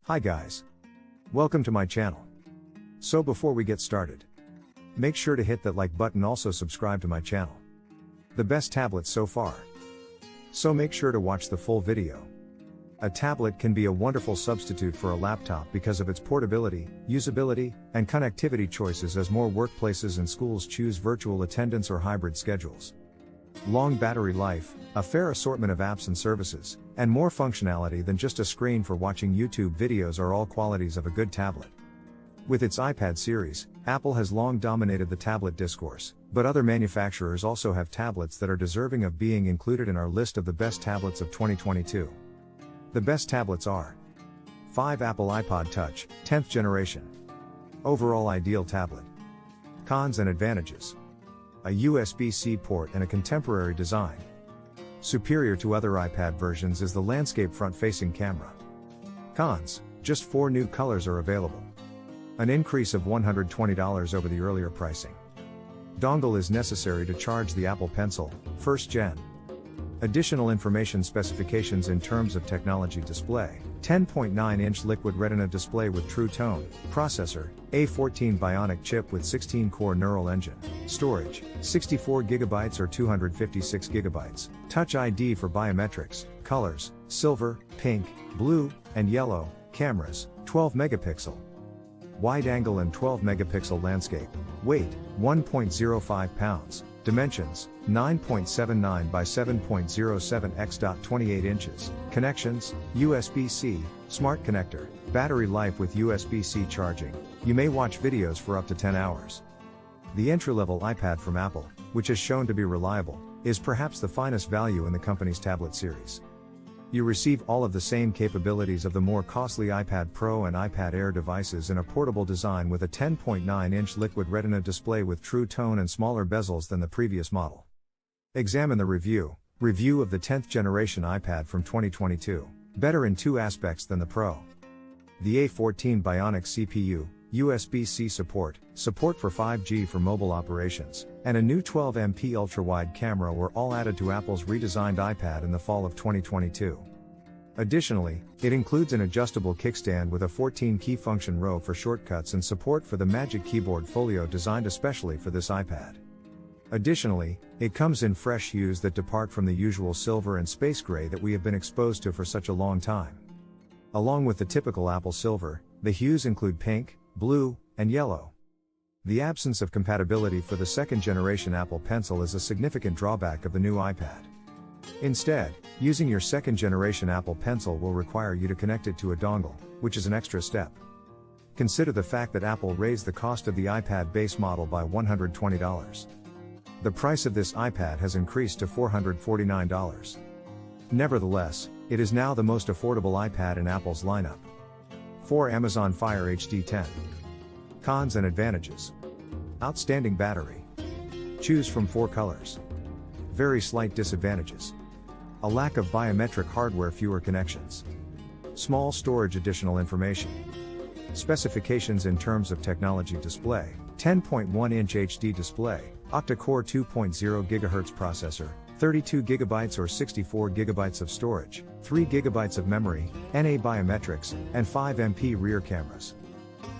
Hi guys. Welcome to my channel. So before we get started, make sure to hit that like button, also subscribe to my channel. The best tablets so far. So make sure to watch the full video. A tablet can be a wonderful substitute for a laptop because of its portability, usability, and connectivity choices as more workplaces and schools choose virtual attendance or hybrid schedules. Long battery life, a fair assortment of apps and services, and more functionality than just a screen for watching YouTube videos are all qualities of a good tablet. With its iPad series, Apple has long dominated the tablet discourse, but other manufacturers also have tablets that are deserving of being included in our list of the best tablets of 2022. The best tablets are 5. Apple iPod Touch, 10th generation. Overall ideal tablet. Cons and advantages. A USB-C port and a contemporary design. Superior to other iPad versions is the landscape front-facing camera. Cons: just 4 new colors are available. An increase of $120 over the earlier pricing. Dongle is necessary to charge the Apple Pencil, 1st Gen. Additional information specifications in terms of technology: display, 10.9-inch Liquid Retina display with True Tone, processor, A14 Bionic chip with 16-core neural engine, storage, 64GB or 256GB, Touch ID for biometrics, colors, silver, pink, blue, and yellow, cameras, 12 megapixel. Wide angle and 12 megapixel landscape, weight, 1.05 pounds, dimensions, 9.79 by 7.07 x. 28 inches, connections, USB-C, smart connector, battery life with USB-C charging, you may watch videos for up to 10 hours. The entry-level iPad from Apple, which is shown to be reliable, is perhaps the finest value in the company's tablet series. You receive all of the same capabilities of the more costly iPad Pro and iPad Air devices in a portable design with a 10.9-inch Liquid Retina display with True Tone and smaller bezels than the previous model. Examine the review of the 10th generation iPad from 2022, better in 2 aspects than the Pro. The A14 Bionic CPU, USB-C support for 5G for mobile operations, and a new 12MP ultra-wide camera were all added to Apple's redesigned iPad in the fall of 2022. Additionally, it includes an adjustable kickstand with a 14-key function row for shortcuts and support for the Magic Keyboard Folio designed especially for this iPad. Additionally, it comes in fresh hues that depart from the usual silver and space gray that we have been exposed to for such a long time. Along with the typical Apple silver, the hues include pink, blue, and yellow. The absence of compatibility for the 2nd generation Apple Pencil is a significant drawback of the new iPad. Instead, using your 2nd generation Apple Pencil will require you to connect it to a dongle, which is an extra step. Consider the fact that Apple raised the cost of the iPad base model by $120. The price of this iPad has increased to $449. Nevertheless, it is now the most affordable iPad in Apple's lineup. 4. Amazon Fire HD 10. Cons and advantages. Outstanding battery. Choose from 4 colors. Very slight disadvantages. A lack of biometric hardware, fewer connections. Small storage, additional information. Specifications in terms of technology: display, 10.1-inch HD display, octa-core 2.0 GHz processor, 32GB or 64GB of storage, 3GB of memory, NA biometrics, and 5MP rear cameras.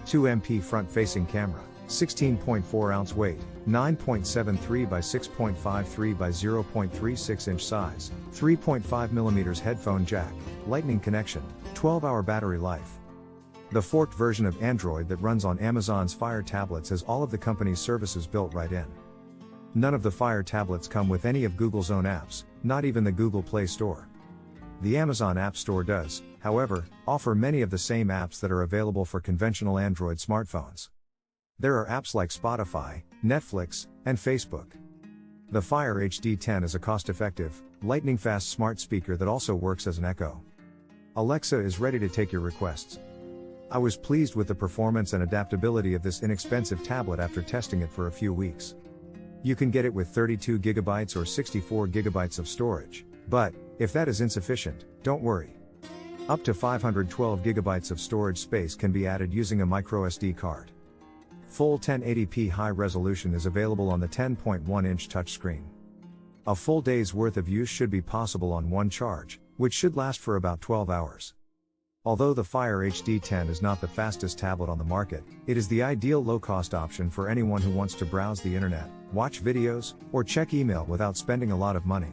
2MP front-facing camera, 16.4-ounce weight, 9.73 by 6.53 by 0.36-inch size, 3.5mm headphone jack, lightning connection, 12-hour battery life. The forked version of Android that runs on Amazon's Fire tablets has all of the company's services built right in. None of the Fire tablets come with any of Google's own apps, not even the Google Play Store. The Amazon App Store does, however, offer many of the same apps that are available for conventional Android smartphones. There are apps like Spotify, Netflix, and Facebook. The Fire HD 10 is a cost-effective, lightning-fast smart speaker that also works as an Echo. Alexa is ready to take your requests. I was pleased with the performance and adaptability of this inexpensive tablet after testing it for a few weeks. You can get it with 32GB or 64GB of storage, but, if that is insufficient, don't worry. Up to 512GB of storage space can be added using a microSD card. Full 1080p high resolution is available on the 10.1-inch touchscreen. A full day's worth of use should be possible on one charge, which should last for about 12 hours. Although the Fire HD 10 is not the fastest tablet on the market, it is the ideal low-cost option for anyone who wants to browse the internet, watch videos, or check email without spending a lot of money.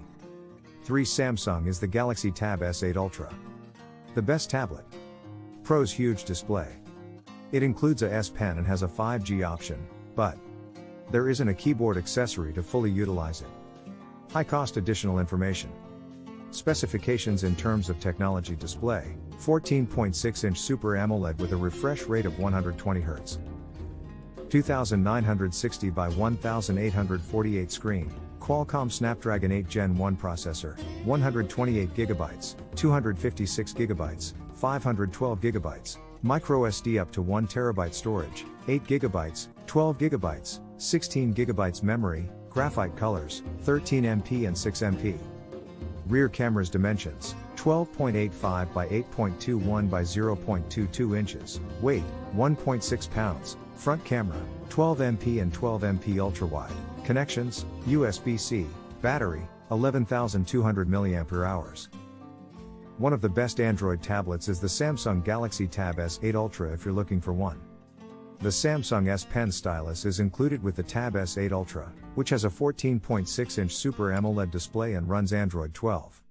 3. Samsung is the Galaxy Tab S8 Ultra. The best tablet. Pros: huge display. It includes a S Pen and has a 5G option, but there isn't a keyboard accessory to fully utilize it. High cost. Additional information. Specifications in terms of technology: display, 14.6-inch Super AMOLED with a refresh rate of 120 Hz. 2960 by 1848 screen, Qualcomm Snapdragon 8 Gen 1 processor, 128GB, 256GB, 512GB, microSD up to 1TB storage, 8GB, 12GB, 16GB memory, graphite colors, 13MP and 6MP. Rear camera's dimensions: 12.85 by 8.21 by 0.22 inches, weight, 1.6 pounds, front camera, 12MP and 12MP ultra-wide, connections, USB-C, battery, 11,200 mAh. One of the best Android tablets is the Samsung Galaxy Tab S8 Ultra if you're looking for one. The Samsung S Pen stylus is included with the Tab S8 Ultra, which has a 14.6-inch Super AMOLED display and runs Android 12.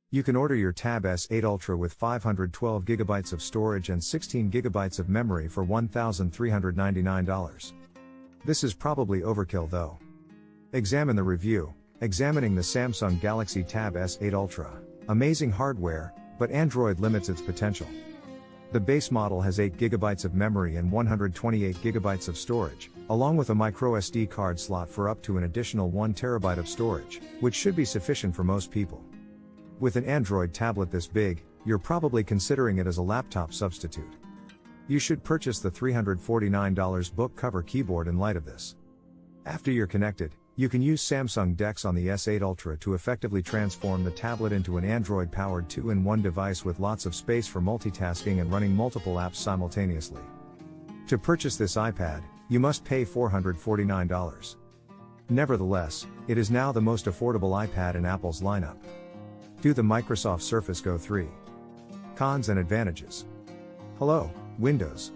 You can order your Tab S8 Ultra with 512GB of storage and 16GB of memory for $1,399. This is probably overkill though. Examine the review. Examining the Samsung Galaxy Tab S8 Ultra. Amazing hardware, but Android limits its potential. The base model has 8GB of memory and 128GB of storage, along with a microSD card slot for up to an additional 1TB of storage, which should be sufficient for most people. With an Android tablet this big, you're probably considering it as a laptop substitute. You should purchase the $349 book cover keyboard in light of this. After you're connected, you can use Samsung DeX on the S8 Ultra to effectively transform the tablet into an Android-powered 2-in-1 device with lots of space for multitasking and running multiple apps simultaneously. To purchase this iPad, you must pay $449. Nevertheless, it is now the most affordable iPad in Apple's lineup. Do the Microsoft Surface Go 3. Cons and advantages. Hello, Windows.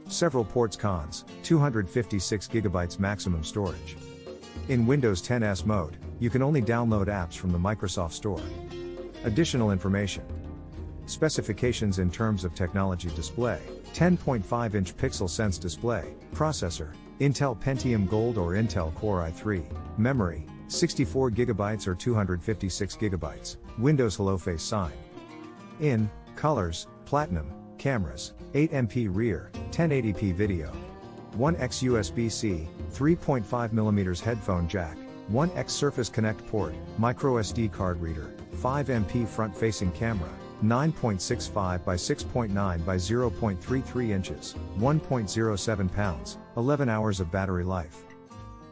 Several ports. Cons: 256GB maximum storage. In Windows 10 mode, you can only download apps from the Microsoft Store. Additional information. Specifications in terms of technology: display, 10.5-inch Pixel Sense display, processor, Intel Pentium Gold or Intel Core i3, memory, 64GB or 256GB, Windows Hello Face sign. In colors: platinum, cameras, 8MP rear, 1080p video. 1x USB-C, 3.5mm headphone jack, 1x Surface Connect port, microSD card reader, 5MP front-facing camera, 9.65 by 6.9 by 0.33 inches, 1.07 pounds, 11 hours of battery life.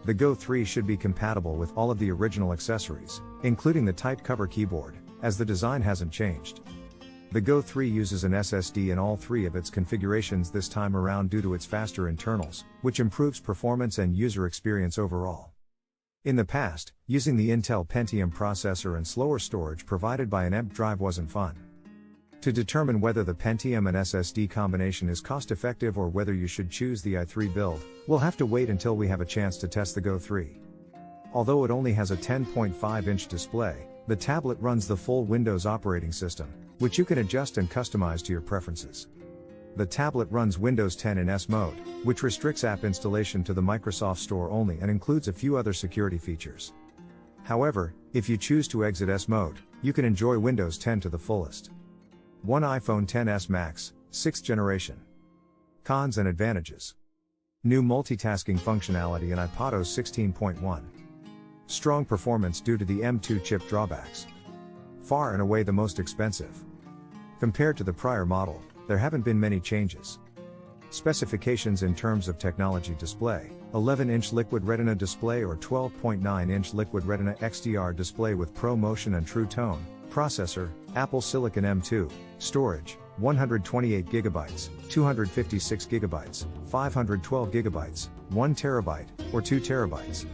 The Go 3 should be compatible with all of the original accessories, including the type cover keyboard, as the design hasn't changed. The Go 3 uses an SSD in all three of its configurations this time around due to its faster internals, which improves performance and user experience overall. In the past, using the Intel Pentium processor and slower storage provided by an EMP drive wasn't fun. To determine whether the Pentium and SSD combination is cost-effective or whether you should choose the i3 build, we'll have to wait until we have a chance to test the Go 3. Although it only has a 10.5-inch display, the tablet runs the full Windows operating system, which you can adjust and customize to your preferences. The tablet runs Windows 10 in S mode, which restricts app installation to the Microsoft Store only and includes a few other security features. However, if you choose to exit S mode, you can enjoy Windows 10 to the fullest. 1 iPhone XS Max, 6th generation. Cons and advantages. New multitasking functionality in iPadOS 16.1. Strong performance due to the M2 chip drawbacks. Far and away the most expensive. Compared to the prior model, there haven't been many changes. Specifications in terms of technology: display, 11-inch Liquid Retina display or 12.9-inch Liquid Retina XDR display with ProMotion and True Tone, processor, Apple Silicon M2, storage, 128GB, 256GB, 512GB, 1TB, or 2TB.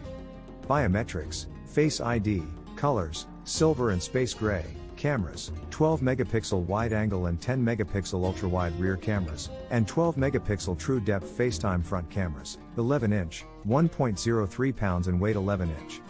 Biometrics, Face ID, colors, silver and space gray, cameras, 12 megapixel wide angle and 10 megapixel ultra wide rear cameras, and 12 megapixel true depth FaceTime front cameras, 11 inch, 1.03 pounds and weight 11 inch.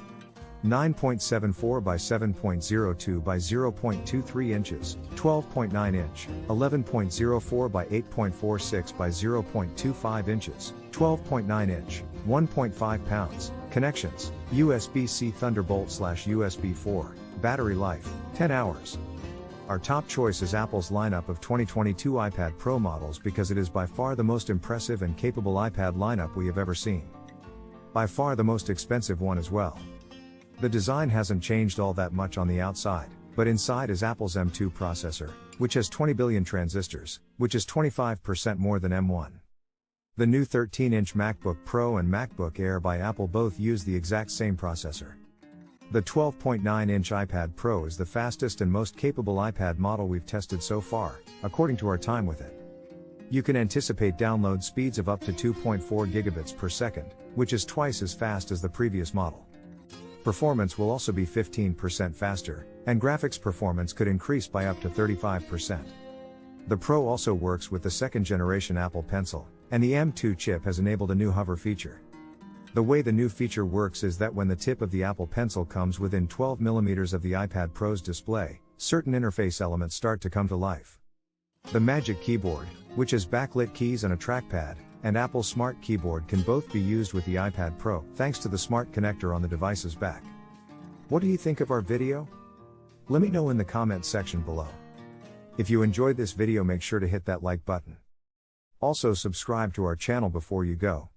9.74 by 7.02 by 0.23 inches, 12.9 inch, 11.04 by 8.46 by 0.25 inches, 12.9 inch, 1.5 pounds. Connections: USB-C Thunderbolt/USB 4. Battery life: 10 hours. Our top choice is Apple's lineup of 2022 iPad Pro models because it is by far the most impressive and capable iPad lineup we have ever seen. By far the most expensive one as well. The design hasn't changed all that much on the outside, but inside is Apple's M2 processor, which has 20 billion transistors, which is 25% more than M1. The new 13-inch MacBook Pro and MacBook Air by Apple both use the exact same processor. The 12.9-inch iPad Pro is the fastest and most capable iPad model we've tested so far, according to our time with it. You can anticipate download speeds of up to 2.4 gigabits per second, which is twice as fast as the previous model. Performance will also be 15% faster, and graphics performance could increase by up to 35%. The Pro also works with the second-generation Apple Pencil, and the M2 chip has enabled a new hover feature. The way the new feature works is that when the tip of the Apple Pencil comes within 12 mm of the iPad Pro's display, certain interface elements start to come to life. The Magic Keyboard, which has backlit keys and a trackpad, and Apple's Smart Keyboard can both be used with the iPad Pro, thanks to the smart connector on the device's back. What do you think of our video? Let me know in the comments section below. If you enjoyed this video, make sure to hit that like button. Also subscribe to our channel before you go.